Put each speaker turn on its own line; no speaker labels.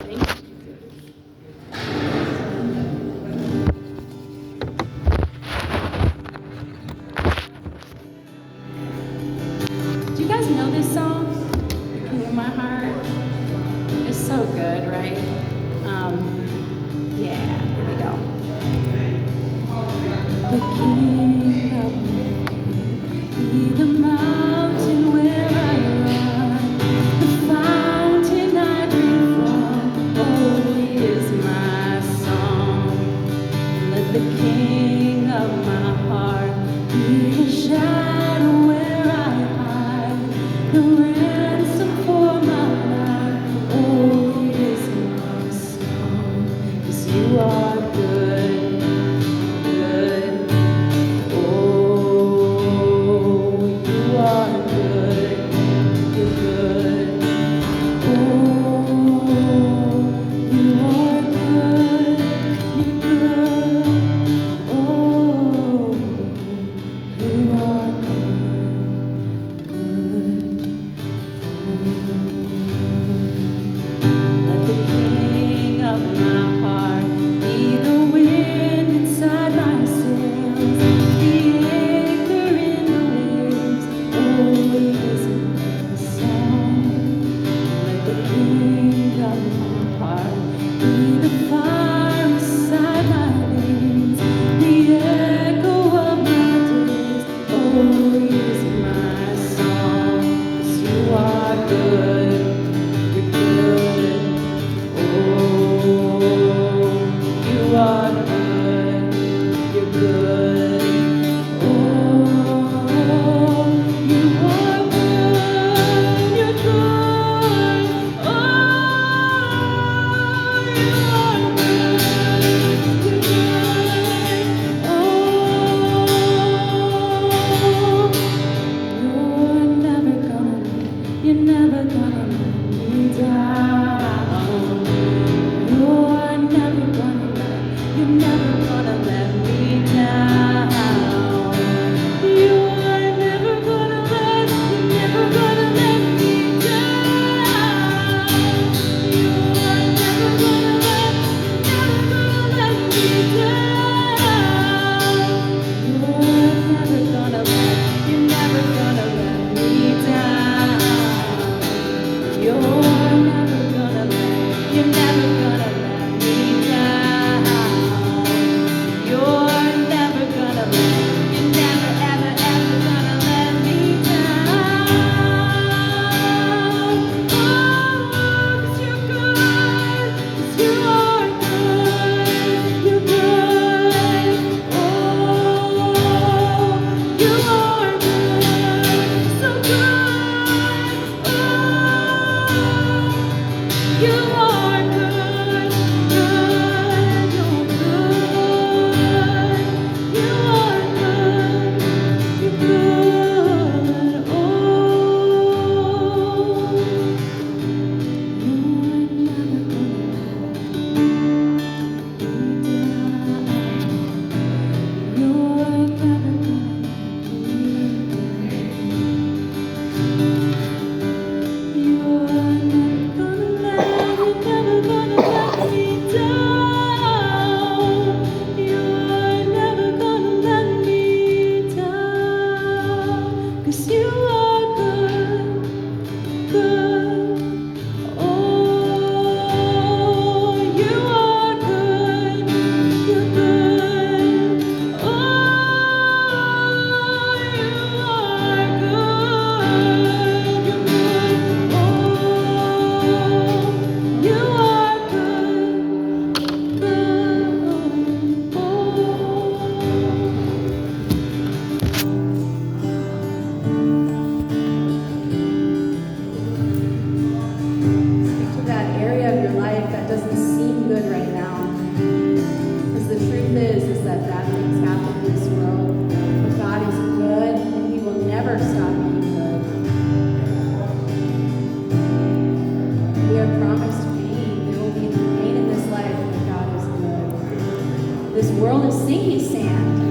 Thank you. Do you guys know this song? You can hear my heart. It's so good, right? Yeah, here we go. The King of me, the mountain where I run, the fountain I drink from. Oh, he is my song. Let the King of my heart be the shadow where I hide, the ransom for my life. Oh, he is my song. 'Cause you are good, good. Oh, you are good, you're good. Oh, you are good, you're good. Oh, you are good. Let the King of my heart be the wind inside my sails, the anchor in the waves. Oh, he is my song. Let the King of my heart be the fire inside my veins, the echo of my days. Oh, he is my song. 'Cause you are good, you're good. Oh, you are good, you're good. Oh, you are good, you're good. Oh, you are good, you're good. Oh, you're never gonna let me down. You're never gonna let me down. You're never gonna let me down. You're never gonna let me down. You're never gonna let me down. You're never gonna let me down. You're never gonna let me down. You're never gonna you're never, ever, ever gonna let me down. Oh, 'cause you're good, 'cause you are good, you're good. Oh, you are good, so good. Oh, you are good, good, you're good. You are good, you're good. Oh, you're never gonna let me down. 'Cause you are good, good. Oh, you are good, you're good. Oh, you are good, you're good. Oh, you are good, good. Oh. Speak to that area of your life that doesn't seem good right now. Because the truth is that bad things happen in this world. But God is good and he will never stop being good. We are promised pain. There will be pain in this life, but God is good. This world is sinking sand.